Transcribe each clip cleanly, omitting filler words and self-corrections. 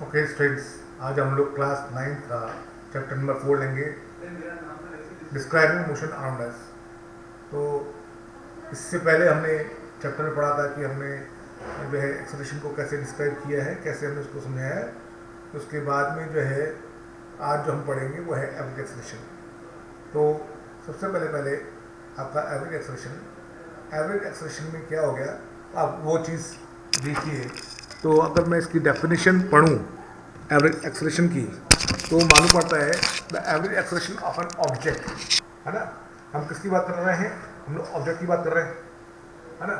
Okay students, आज हम लोग क्लास 9 का चैप्टर नंबर 4 लेंगे, डिस्क्राइबिंग मोशन अराउंड अस। तो इससे पहले हमने चैप्टर में पढ़ा था कि हमने जो है एक्सेलरेशन को कैसे डिस्क्राइब किया है, कैसे हमने उसको समझाया है। उसके बाद में जो है आज जो हम पढ़ेंगे वो है एवरेज एक्सेलरेशन। तो सबसे पहले आपका एवरेज एक्सेलरेशन में क्या हो गया, आप वो चीज़ देखिए। तो अगर मैं इसकी डेफिनेशन पढ़ूँ एवरेज एक्सेलरेशन की, तो मालूम पड़ता है the average acceleration of an object, है ना। हम किसकी बात कर रहे हैं? हम लोग ऑब्जेक्ट की बात कर रहे हैं, है ना।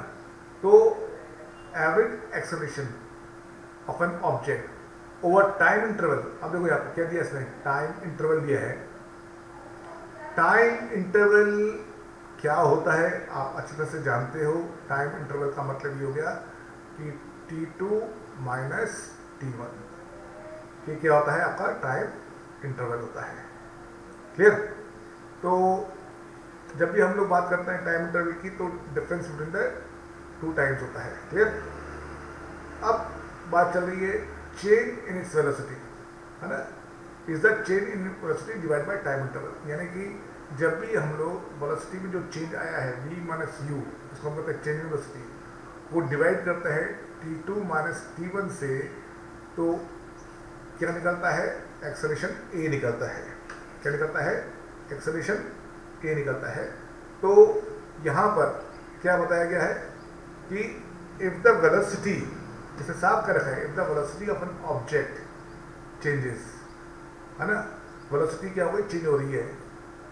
तो average acceleration of an object over time interval, अब देखो यहाँ पे क्या दिया इसने, टाइम इंटरवल दिया है। टाइम इंटरवल क्या होता है आप अच्छी तरह से जानते हो। टाइम इंटरवल का मतलब ये हो गया कि t2 माइनस t1, ये क्या होता है? आपका टाइम इंटरवल होता है। क्लियर? तो जब भी हम लोग बात करते हैं टाइम इंटरवल की, तो difference between the two times होता है। क्लियर? अब बात चल रही है चेंज इन इट्स वेलोसिटी, है ना। Is the change in velocity divide by time interval, यानी कि जब भी हम लोग वेलोसिटी में जो चेंज आया है v माइनस यू, उसको हम कहते हैं चेंज इन वेलोसिटी, वो डिवाइड करता है t2 माइनस t1 से, तो क्या निकलता है? एक्सेलरेशन a निकलता है। क्या निकलता है? एक्सेलरेशन a निकलता है। तो यहाँ पर क्या बताया गया है कि इफ द वेलोसिटी, इसे साफ कर रखा है, if the velocity of an object changes, है ना। वेलोसिटी क्या हो गई? चेंज हो रही है।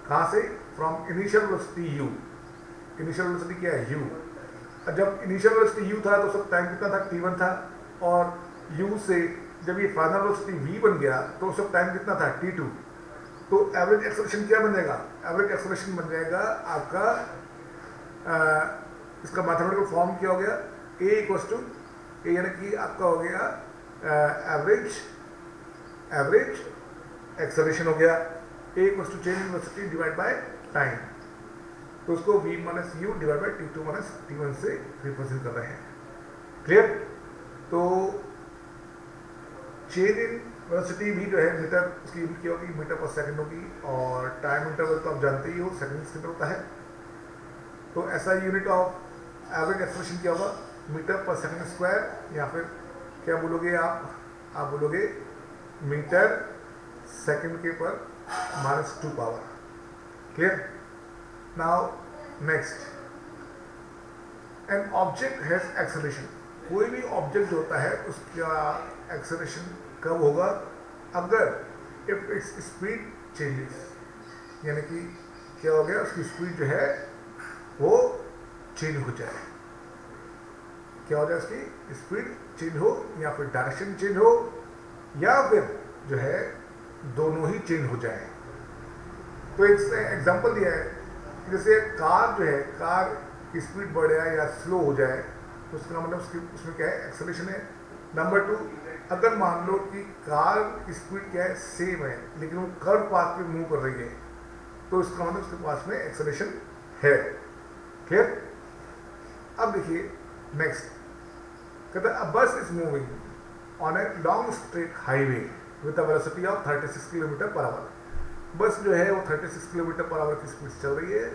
कहाँ से? From initial velocity u। Initial velocity क्या है? u। जब इनिशियल वेलोसिटी u था तो सब टाइम कितना था? t1 था। और u से जब ये फाइनल वेलोसिटी v बन गया तो सब टाइम कितना था? t2। तो एवरेज एक्सेलरेशन क्या बन जाएगा? एवरेज एक्सेलरेशन बन जाएगा आपका इसका मैथमेटिकल फॉर्म क्या हो गया? a इक्वल्स टू ए, यानी कि आपका हो गया एवरेज एक्सेलरेशन हो गया a equals to change in velocity divide by time. तो उसको v minus u divide by t2 minus t1 से रिप्रेजेंट कर रहे हैं। क्लियर? तो चेंज इन वेलोसिटी भी जो है मीटर, उसकी यूनिट क्या होगी? मीटर पर सेकंड होगी। और टाइम इंटरवल तो आप जानते ही हो, सेकंड से होता है। तो ऐसा यूनिट ऑफ एवरेज एक्सेलरेशन क्या होगा? मीटर पर सेकंड स्क्वायर, या फिर क्या बोलोगे आप बोलोगे मीटर सेकंड के पर -2 power. Clear? Now next, an object has acceleration. कोई भी ऑब्जेक्ट जो होता है उसका एक्सेलरेशन कब होगा? अगर इफ इट्स स्पीड चेंजेस, यानी कि क्या हो गया? उसकी स्पीड जो है वो चेंज हो जाए। क्या हो जाए? उसकी स्पीड चेंज हो, या फिर डायरेक्शन चेंज हो, या फिर जो है दोनों ही चेंज हो जाए। तो एक एग्जांपल दिया है, जैसे कार जो है, कार की स्पीड बढ़ जाए या स्लो हो जाए, तो उसका मतलब उसमें क्या है? एक्सेलरेशन है। नंबर 2, अगर मान लो कि कार की स्पीड क्या है? सेम है, लेकिन वो कर्व पाथ पे मूव कर रही है, तो इसका मतलब उसके पास में एक्सेलरेशन है। क्लियर? अब देखिए नेक्स्ट, कहता है अ बस is moving on a long straight highway with a velocity of 36 kilometre per hour. बस जो है वो 36 किलोमीटर पर आवर की स्पीड से चल रही है,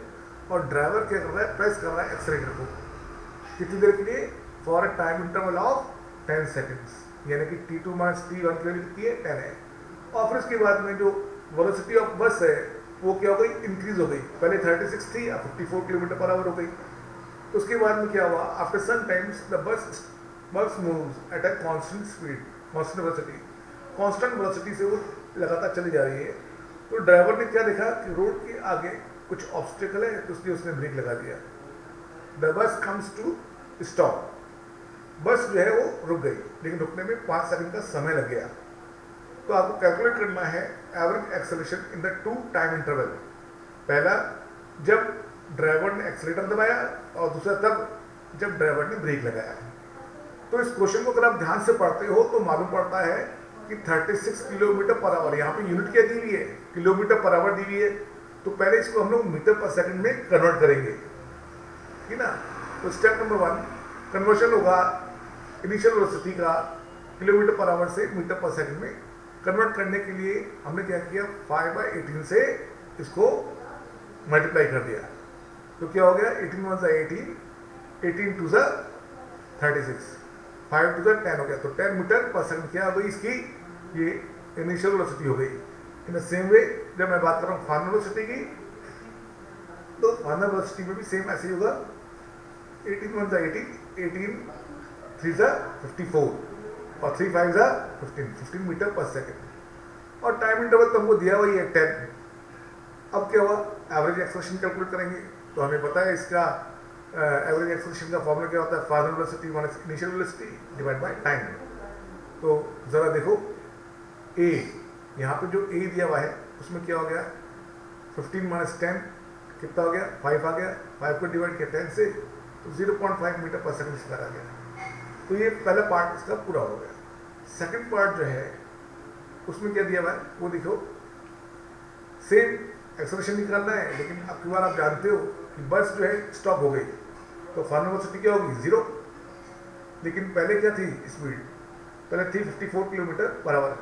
और ड्राइवर क्या कर रहा है? प्रेस कर रहा है एक्सीलेटर को। कितनी देर के लिए? For a time interval of 10 seconds, यानी कि t2 माइनस t1 की वैल्यू कितनी है? 10 है। और फिर उसके बाद में जो वेलोसिटी ऑफ बस है वो क्या हो गई? इंक्रीज हो गई। पहले 36 थी, अब 54 किलोमीटर पर आवर हो गई। उसके बाद में क्या हुआ? After some times the bus moves at a constant speed, constant velocity. Constant velocity से वो लगातार चली जा रही है। तो ड्राइवर ने क्या देखा कि रोड के आगे कुछ ऑब्स्टिकल है, तो इसलिए उसने ब्रेक लगा दिया। The bus comes to stop. बस जो है वो रुक गई, लेकिन रुकने में 5 सेकंड का समय लग गया। तो आपको कैलकुलेट करना है average acceleration in the two time interval. पहला, जब ड्राइवर ने एक्सीलेटर दबाया, और दूसरा तब जब ड्राइवर ने ब्रेक लगाया। तो इस क्वेश्चन को अगर आप ध्यान से पढ़ते हो तो मालूम पड़ता है कि 36 किलोमीटर पर आवर, यहाँ पे यूनिट क्या दी हुई है? किलोमीटर पर आवर दी हुई है। तो पहले इसको हम लोग मीटर पर सेकंड में कन्वर्ट करेंगे, ठीक ना। तो स्टेप नंबर 1 कन्वर्शन होगा इनिशियल वेलोसिटी का किलोमीटर पर आवर से मीटर पर सेकंड में कन्वर्ट करने के लिए हमने क्या किया, 5/18 से इसको मल्टीप्लाई कर दिया। तो क्या हो गया, 18 × 18, 18 × 36, 5 × 10 हो गया। तो 10 मीटर पर सेकंड क्या हो गई इसकी, ये इनिशियल वेलोसिटी हो गई। इन द सेम वे जब मैं बात कर रहा हूँ फाइनल वेलोसिटी की, तो फाइनल वेलोसिटी में भी सेम ऐसे ही होगा, 18 × 18, 18 3 54 और 3 5 15 मीटर पर सेकंड। और टाइम इंटरवल तो हमको दिया हुआ है 10। अब क्या हुआ, एवरेज एक्सेलरेशन कैलकुलेट करेंगे। तो हमें पता है इसका एवरेज एक्सेलरेशन का फॉर्मूला क्या होता है, final velocity minus initial velocity divide by time. तो ज़रा देखो ए, यहाँ पे जो ए दिया हुआ है उसमें क्या हो गया, 15 - 10 कितना हो गया, 5 आ गया। 5 को डिवाइड किया 10 से, तो 0.5 मीटर पर सेकंड स्क्वायर आ गया। तो ये पहला पार्ट इसका पूरा हो गया। सेकंड पार्ट जो है उसमें क्या दिया हुआ है वो देखो, सेम एक्सेलरेशन निकालना है, लेकिन अब की बार आप जानते हो कि बस जो है स्टॉप हो गई, तो फाइनल वेलोसिटी क्या होगी, 0। लेकिन पहले क्या थी स्पीड, पहले थी 54 किलोमीटर पर आवर,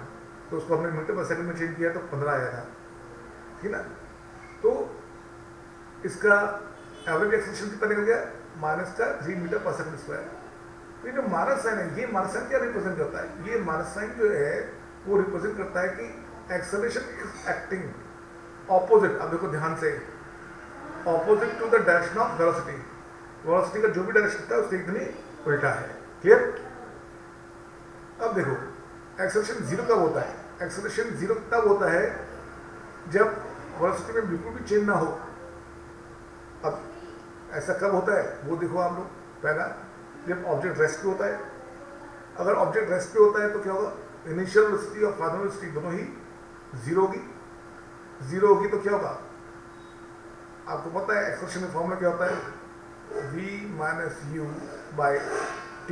तो उसको हमने मीटर पर सेकंड में चेंज किया तो 15 आया था, ठीक ना। तो इसका एवरेज एक्सेलरेशन कितना निकल गया, -3 मीटर पर सेकंड स्क्वायर। ये जो माइनस साइन है, ये माइनस साइन क्या रिप्रेजेंट करता है, ये माइनस साइन जो है वो रिप्रेजेंट करता है कि एक्सेलरेशन इज एक्टिंग ऑपोजिट। अब देखो ध्यान से, opposite to the direction of velocity. Velocity का जो भी डायरेक्शन था उसके एकदम ही उल्टा है। क्लियर। अब देखो एक्सेलरेशन 0 कब होता है, एक्सेलरेशन 0 तब होता है जब वेलोसिटी में बिल्कुल भी चेंज ना हो। अब ऐसा कब होता है वो देखो आप लोग, पहला जब ऑब्जेक्ट रेस्ट पे होता है। अगर ऑब्जेक्ट रेस्ट पे होता है तो क्या होगा, इनिशियल वेलोसिटी और फाइनल वेलोसिटी दोनों ही 0 होगी। 0 होगी तो क्या होगा, आपको पता है एक्सेलरेशन का फॉर्मूला क्या होता है, v - u by t,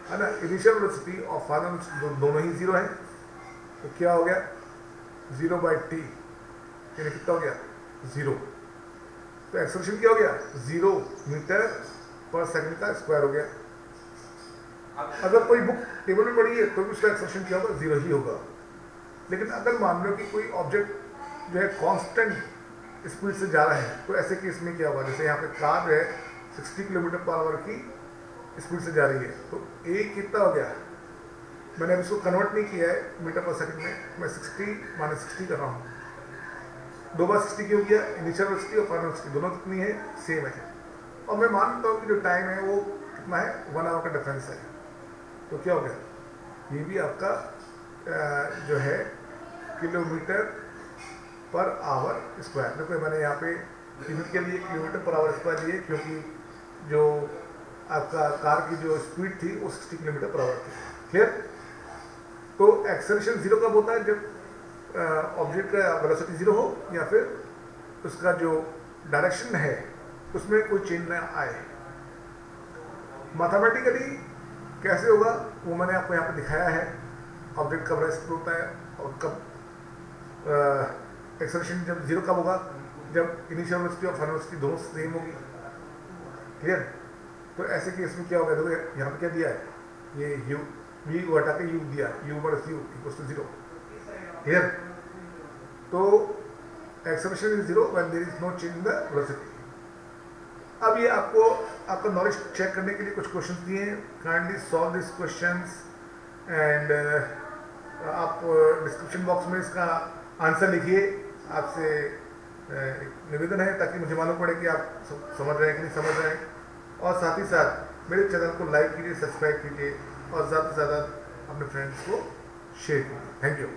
है ना। इनिशियल वेलोसिटी और फाइनल वेलोसिटी दोनों ही 0 है, तो क्या हो गया 0/t, यानी कितना हो गया 0। तो एक्सेलरेशन क्या हो गया 0 मीटर पर सेकंड का स्क्वायर हो गया। अगर कोई बुक टेबल में पड़ी है तो भी उसका एक्सेलरेशन क्या होगा 0 ही होगा। लेकिन अगर मान लो कि कोई ऑब्जेक्ट जो है कांस्टेंट स्पीड से जा रहा है, तो ऐसे केस में क्या होगा, जैसे यहाँ पे कार जो है 60 किलोमीटर पर आवर की स्पीड से जा रही है, तो ए कितना हो गया, मैंने अभी इसको कन्वर्ट नहीं किया है मीटर पर सेकंड में, मैं 60 - 60 कर रहा हूँ। 2 बार 60 क्यों किया, इनिशियल वेलोसिटी और फाइनल वेलोसिटी दोनों कितनी है, सेम है। और मैं मानता हूँ कि जो टाइम है वो कितना है, 1 आवर का डिफरेंस है। तो क्या हो गया, ये भी आपका जो है किलोमीटर पर आवर स्क्वायर। देखो मैंने यहाँ पे यूनिट के लिए किलोमीटर पर आवर स्क्वायर लिए, क्योंकि जो आपका कार की जो स्पीड थी वो 60 किलोमीटर पर आवर थी। क्लियर। तो एक्सेलरेशन 0 कब होता है, जब ऑब्जेक्ट का वेलोसिटी 0 हो या फिर उसका जो डायरेक्शन है उसमें कोई चेंज ना आए। मैथमेटिकली कैसे होगा वो मैंने आपको यहाँ पे दिखाया है, ऑब्जेक्ट कब रेस्ट होता है और कब एक्सेलरेशन जब 0 कब होगा, जब इनिशियल वेलोसिटी और फाइनल वेलोसिटी दोनों सेम होगी। क्लियर। तो ऐसे केस में क्या होगा, देखो यहाँ पे क्या दिया है, ये u v को हटा के u दिया, u - u = 0। क्लियर। तो acceleration is 0 when there is no change in the velocity. अब ये आपको आपका नॉलेज चेक करने के लिए कुछ क्वेश्चंस दिए हैं, kindly solve this questions and आप डिस्क्रिप्शन बॉक्स में इसका आंसर लिखिए। आपसे एक निवेदन है ताकि मुझे मालूम पड़े कि आप समझ रहे हैं कि नहीं समझ रहे हैं। और साथ ही साथ मेरे चैनल को लाइक कीजिए, सब्सक्राइब कीजिए और ज़्यादा से ज़्यादा अपने फ्रेंड्स को शेयर कीजिए। Thank you.